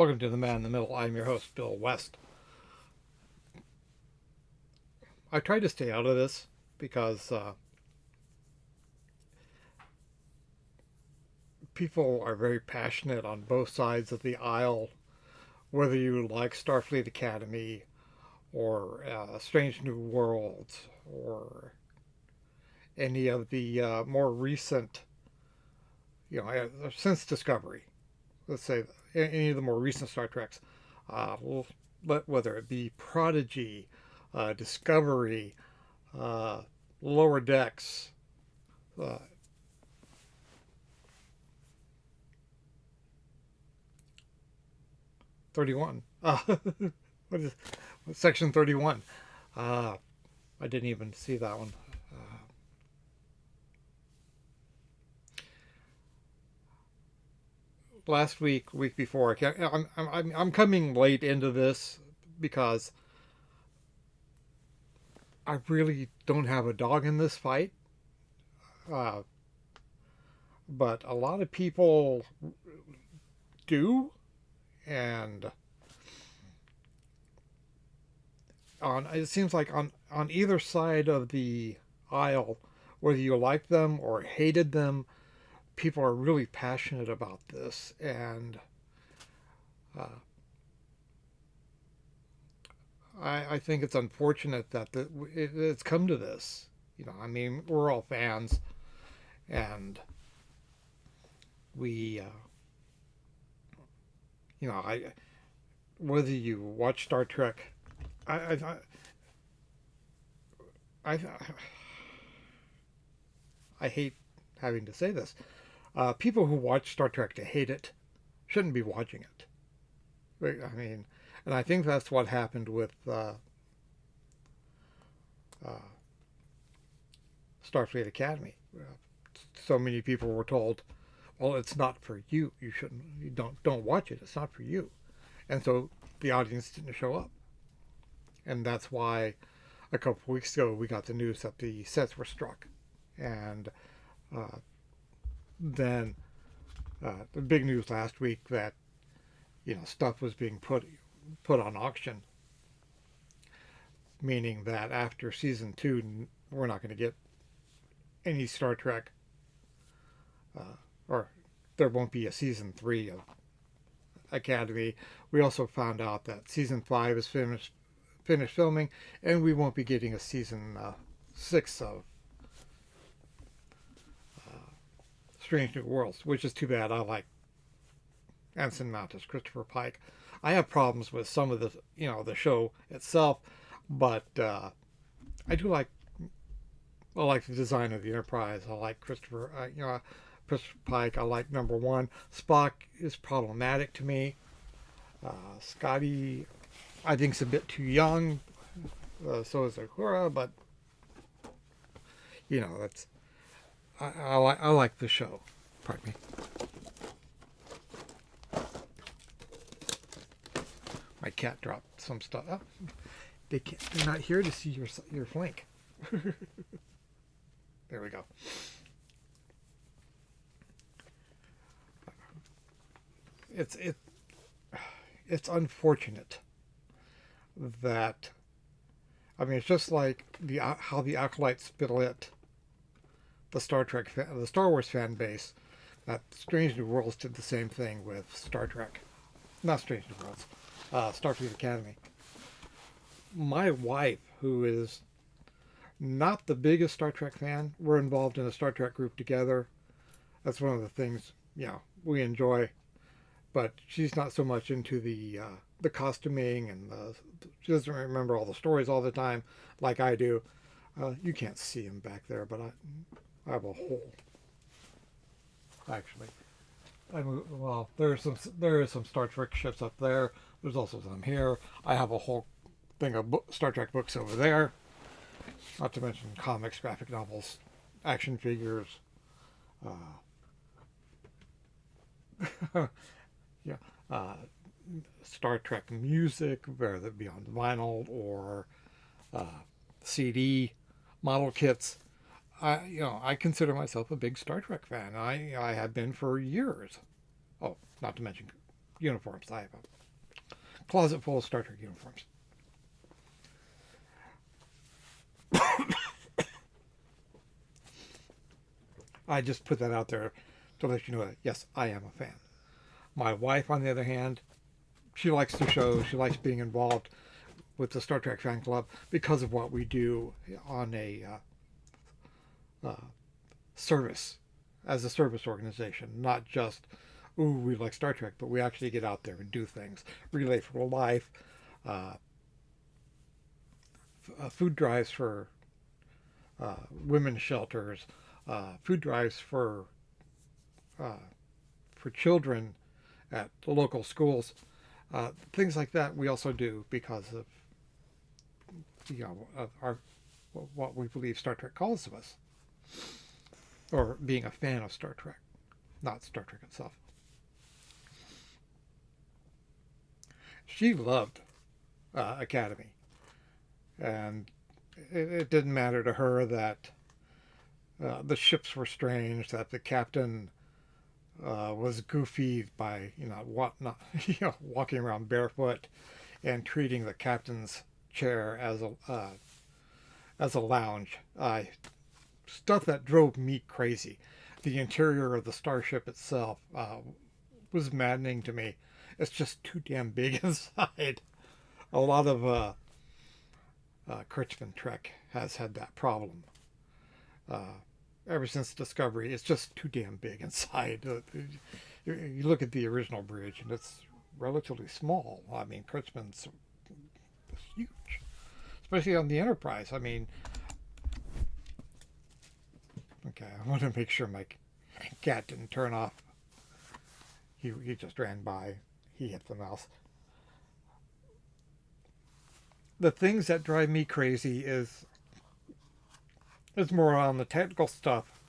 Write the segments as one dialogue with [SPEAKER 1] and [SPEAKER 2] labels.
[SPEAKER 1] Welcome to The Man in the Middle. I'm your host, Bill West. I tried to stay out of this because people are very passionate on both sides of the aisle, whether you like Starfleet Academy or Strange New Worlds or any of the more recent, since Discovery, let's say any of the more recent Star Treks, uh, whether it be Prodigy, Discovery, uh, Lower Decks, uh, 31. What is Section 31? Uh, I didn't even see that one. Uh, Last week before, I'm coming late into this because I really don't have a dog in this fight. Uh, but a lot of people do, and on it seems like on either side of the aisle, whether you liked them or hated them, people are really passionate about this, and uh, I think it's unfortunate that it's come to this. I mean, we're all fans, and we, I whether you watch Star Trek, I, I, I, I hate having to say this. People who watch Star Trek to hate it shouldn't be watching it. I mean, and I think that's what happened with uh, Starfleet Academy. So many people were told, "Well, it's not for you. You shouldn't. You don't watch it. It's not for you." And so the audience didn't show up, and that's why a couple of weeks ago we got the news that the sets were struck, and uh, then the big news last week that stuff was being put on auction, meaning that after season 2 we're not going to get any Star Trek, or there won't be a season 3 of Academy. We also found out that season 5 is finished filming, and we won't be getting a season 6 of Strange New Worlds, which is too bad. I like Anson Mount as Christopher Pike. I have problems with some of the show itself, but I do like. I like the design of the Enterprise. I like Christopher Pike. I like number one. Spock is problematic to me. Scotty, I think, is a bit too young. So is Uhura, but that's I like the show. Pardon me. My cat dropped some stuff. Oh, they're not here to see your flank. There we go. It's it it's unfortunate that, I mean, it's just like how the acolytes split the Star Wars fan base. That Strange New Worlds did the same thing with Star Trek, not Strange New Worlds, Starfleet Academy. My wife, who is not the biggest Star Trek fan, we're involved in a Star Trek group together. That's one of the things we enjoy. But she's not so much into the costuming, and she doesn't remember all the stories all the time like I do. You can't see him back there, but I have a hole actually. Well, there is some Star Trek ships up there. There's also some here. I have a whole thing of Star Trek books over there. Not to mention comics, graphic novels, action figures. Yeah, uh, Star Trek music, whether it be on vinyl or uh, CD model kits. I consider myself a big Star Trek fan. I have been for years. Oh, not to mention uniforms. I have a closet full of Star Trek uniforms. I just put that out there to let you know that, yes, I am a fan. My wife, on the other hand, she likes the show. She likes being involved with the Star Trek fan club because of what we do on a service, as a service organization. Not just, ooh, we like Star Trek, but we actually get out there and do things. Relay for Life, uh, food drives for women's shelters, food drives uh, for children at the local schools. Things like that we also do because of of our what we believe Star Trek calls of us, or being a fan of Star Trek, not Star Trek itself. She loved Academy, and it didn't matter to her that the ships were strange, that the captain was goofy by what not walking around barefoot and treating the captain's chair as a lounge. Stuff that drove me crazy. The interior of the starship itself was maddening to me. It's just too damn big inside. A lot of Kurtzman Trek has had that problem. Uh, Ever since Discovery, it's just too damn big inside. You look at the original bridge, and it's relatively small. I mean, Kurtzman's huge, especially on the Enterprise. I mean, okay, I want to make sure my cat didn't turn off. He just ran by. He hit the mouse. The things that drive me crazy is more on the technical stuff.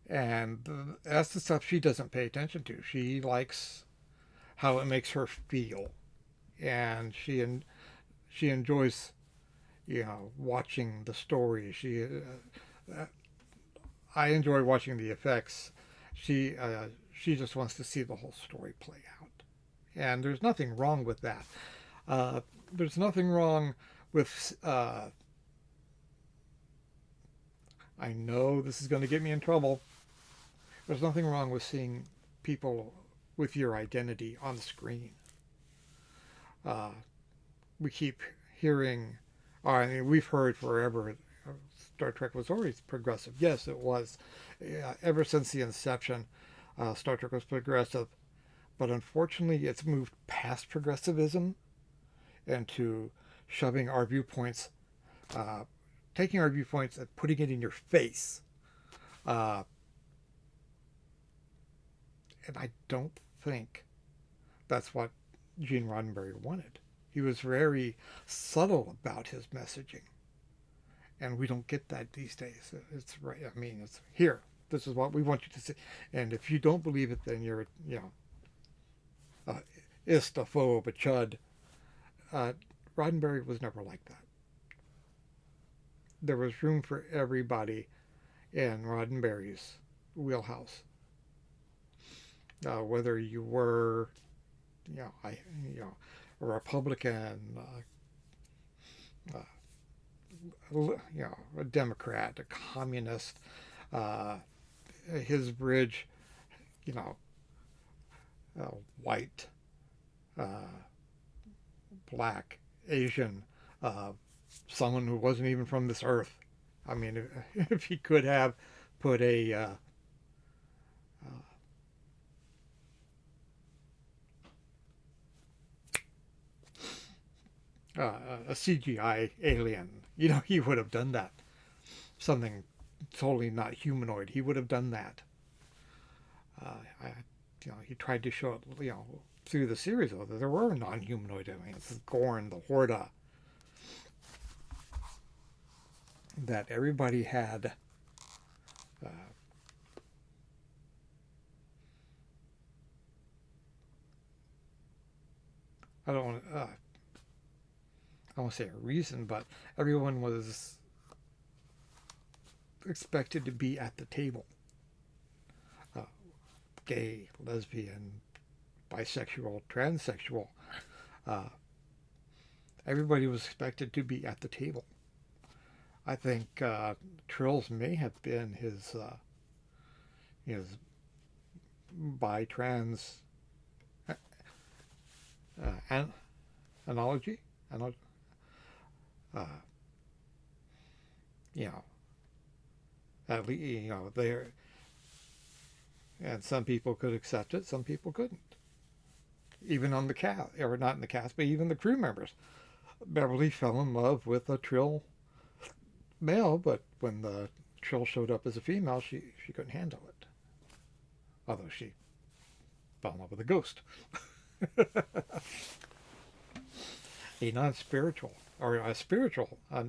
[SPEAKER 1] And that's the stuff she doesn't pay attention to. She likes how it makes her feel. And she enjoys, watching the story. I enjoy watching the effects. She just wants to see the whole story play out. And there's nothing wrong with that. There's nothing wrong with I know this is going to get me in trouble. There's nothing wrong with seeing people with your identity on the screen. We keep hearing, I mean, we've heard forever, Star Trek was always progressive. Yes, it was. Ever since the inception, Star Trek was progressive. But unfortunately, it's moved past progressivism into shoving our viewpoints, taking our viewpoints and putting it in your face. And I don't think that's what Gene Roddenberry wanted. He was very subtle about his messaging. And we don't get that these days. It's right. I mean, it's here. This is what we want you to see. And if you don't believe it, then you're, ist a foe, a chud. Roddenberry was never like that. There was room for everybody in Roddenberry's wheelhouse. Whether you were, a Republican, a Democrat, a communist, his bridge, white, black, Asian, someone who wasn't even from this earth. I mean, if he could have put a CGI alien, he would have done that. Something totally not humanoid. He would have done that. He tried to show it, through the series, though, that there were non-humanoid aliens. This is Gorn, the Horda. That everybody had I don't want to I won't say a reason, but everyone was expected to be at the table. Gay, lesbian, bisexual, transsexual. Uh, Everybody was expected to be at the table. I think Trills may have been his bi trans an- analogy. Anal- uh, you know, at least there, and some people could accept it, some people couldn't. Even on the cast, or not in the cast, but even the crew members. Beverly fell in love with a Trill male, but when the Trill showed up as a female, she couldn't handle it. Although she fell in love with a ghost, a non-spiritual or a spiritual, a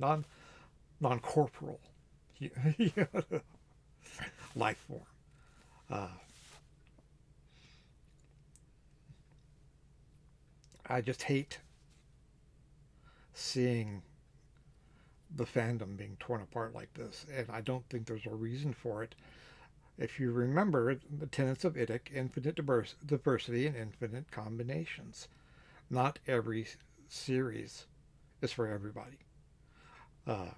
[SPEAKER 1] non-corporal life form. Uh, I just hate seeing the fandom being torn apart like this, and I don't think there's a reason for it. If you remember the tenets of IDIC, infinite diversity and infinite combinations. Not every series is for everybody. Uh,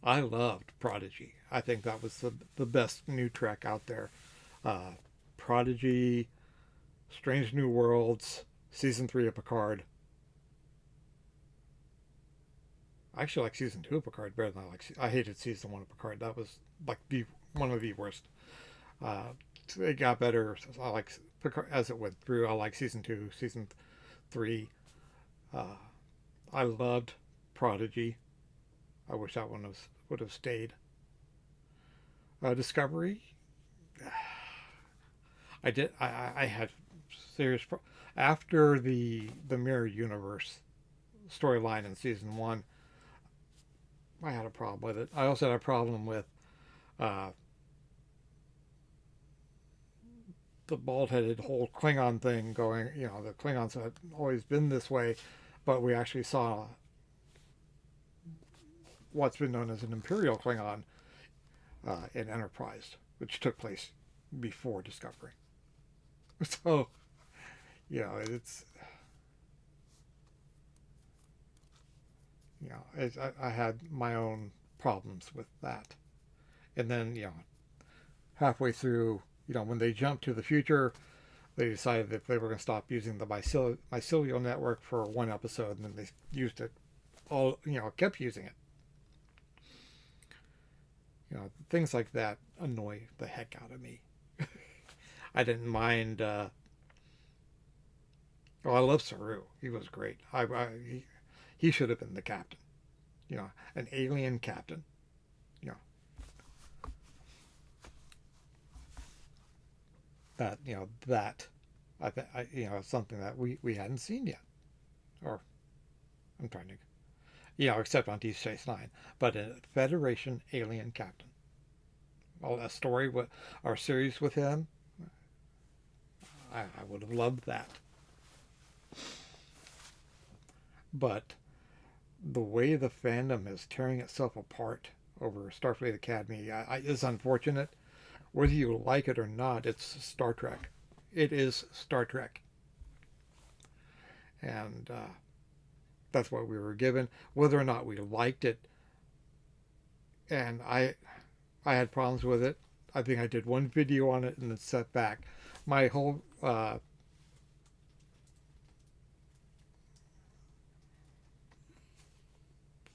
[SPEAKER 1] I loved Prodigy. I think that was the best new Trek out there. Uh, Prodigy, Strange New Worlds, Season 3 of Picard. I actually like Season 2 of Picard better than I hated Season 1 of Picard. That was like one of the worst. Uh, it got better. I like Picard as it went through. I like Season 2, Season 3. Uh, I loved Prodigy. I wish that one would have stayed. Discovery. I had serious after the Mirror Universe storyline in season one. I had a problem with it. I also had a problem with uh, the bald-headed whole Klingon thing going. The Klingons had always been this way, but we actually saw what's been known as an Imperial Klingon in Enterprise, which took place before Discovery. So, it's I had my own problems with that, and then halfway through, when they jumped to the future, they decided that they were going to stop using the mycelial network for one episode, and then they used it all. Kept using it. Things like that annoy the heck out of me. I didn't mind. I love Saru. He was great. He should have been the captain. An alien captain. You know that something that we hadn't seen yet, or I'm trying to, except on Deep Space Nine, but a Federation alien captain. Well, a story with our series with him, I would have loved that. But the way the fandom is tearing itself apart over Starfleet Academy is unfortunate. Whether you like it or not, it's Star Trek. It is Star Trek. And that's what we were given. Whether or not we liked it, and I had problems with it. I think I did one video on it and then set back. My whole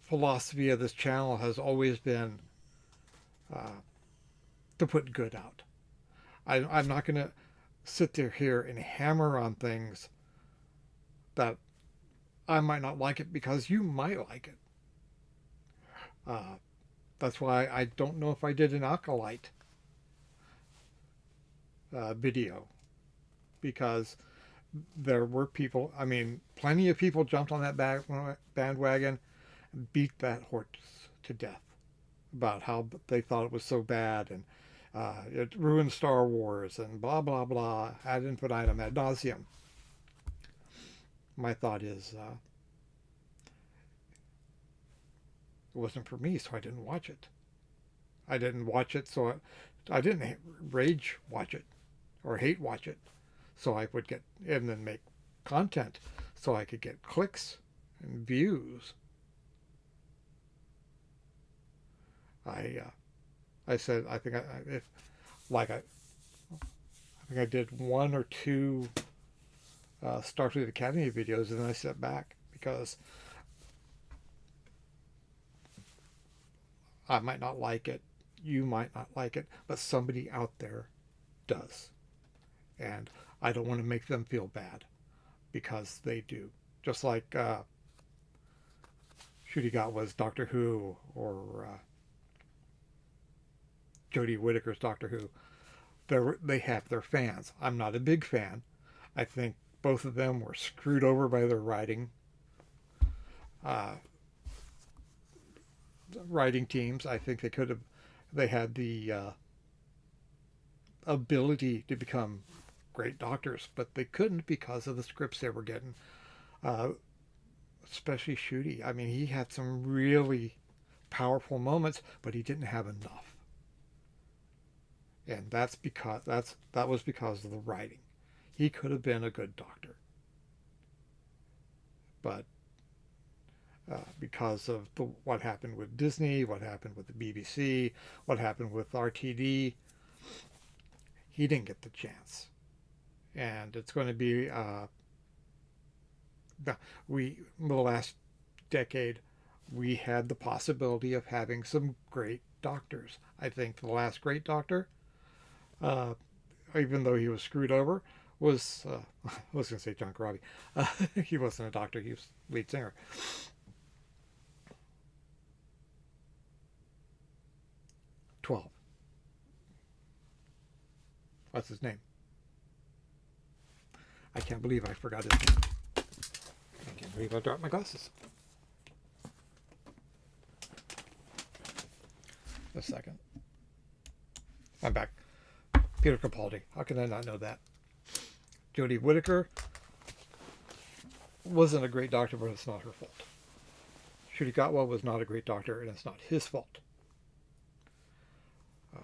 [SPEAKER 1] philosophy of this channel has always been uh, to put good out. I'm not going to sit there here and hammer on things that I might not like it because you might like it. Uh, that's why I don't know if I did an Acolyte video, because there were people, I mean, plenty of people jumped on that bandwagon and beat that horse to death about how they thought it was so bad, and it ruined Star Wars and blah blah blah ad infinitum ad nauseum. My thought is it wasn't for me, so I didn't watch it. I didn't watch it, so I didn't rage watch it. or hate watch it, so I would get and then make content so I could get clicks and views. I I said I think if like I think I did one or two Starfleet Academy videos, and then I stepped back because I might not like it, you might not like it, but somebody out there does, and I don't want to make them feel bad because they do. Just like Shooty got was Doctor Who or Jodie Whittaker's Doctor Who. They have their fans. I'm not a big fan. I think both of them were screwed over by their uh, writing teams. I think they had the ability to become great doctors, but they couldn't because of the scripts they were getting. Uh, Especially Shooty. I mean, he had some really powerful moments, but he didn't have enough, and that was because of the writing. He could have been a good doctor, but because of what happened with Disney, what happened with the BBC, what happened with RTD, he didn't get the chance. And it's going to be the last decade we had the possibility of having some great doctors. I think the last great doctor, uh, even though he was screwed over, was I was going to say John Corabi. He wasn't a doctor; he was lead singer. 12. What's his name? I can't believe I forgot his name. I can't believe I dropped my glasses. A second. I'm back. Peter Capaldi. How can I not know that? Jodie Whittaker wasn't a great doctor, but it's not her fault. Shooty Gatwa was not a great doctor, and it's not his fault. Uh,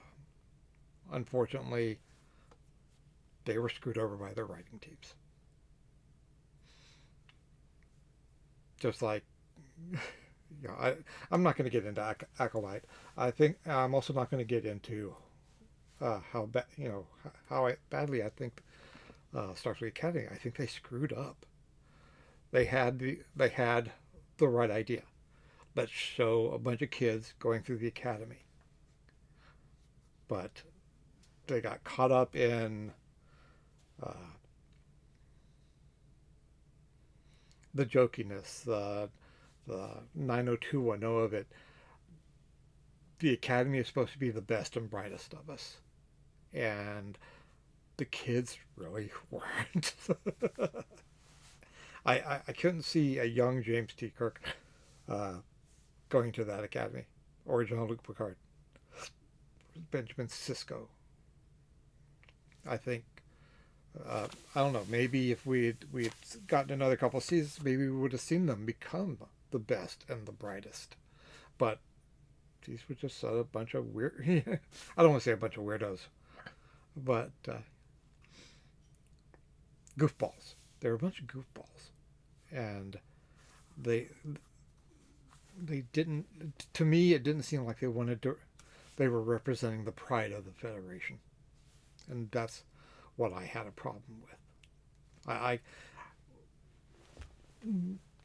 [SPEAKER 1] Unfortunately, they were screwed over by their writing teams. Just like, I'm not going to get into Acolyte. I think I'm also not going to get into how badly I think Starfleet Academy. I think they screwed up. They had the right idea. Let's show a bunch of kids going through the academy, but they got caught up in uh, the jokiness, the 90210 of it. The academy is supposed to be the best and brightest of us, and the kids really weren't. I couldn't see a young James T. Kirk uh, going to that academy, or Jean-Luc Picard, Benjamin Sisko. I think I don't know. Maybe if we'd gotten another couple of seasons, maybe we would have seen them become the best and the brightest. But these were just a bunch of weird. I don't want to say a bunch of weirdos, but goofballs. They were a bunch of goofballs, and they they didn't. To me, it didn't seem like they wanted to. They were representing the pride of the Federation, and that's what I had a problem with. I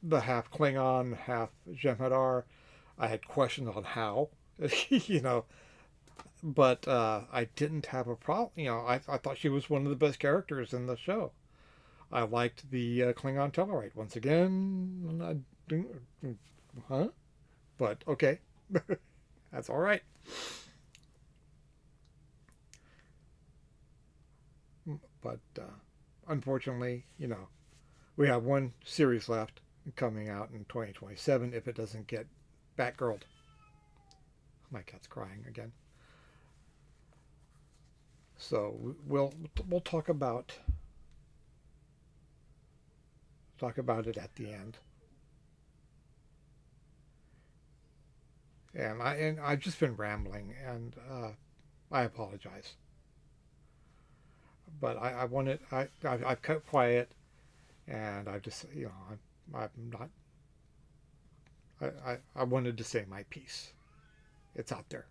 [SPEAKER 1] the half Klingon, half Jem'Hadar, I had questions on how, you know, but I didn't have a problem. I thought she was one of the best characters in the show. I liked the Klingon Tellarite. Once again, I didn't, huh? But okay, that's all right. But unfortunately, we have one series left coming out in 2027 if it doesn't get Batgirled. My cat's crying again. So we'll talk about it at the end. And I've just been rambling, and I apologize. But I wanted, I've kept quiet, and I've just, you know, I'm not, I wanted to say my piece. It's out there.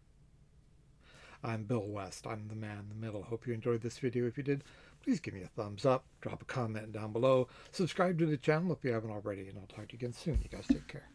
[SPEAKER 1] I'm Bill West. I'm the man in the middle. Hope you enjoyed this video. If you did, please give me a thumbs up, drop a comment down below, subscribe to the channel if you haven't already, and I'll talk to you again soon. You guys take care.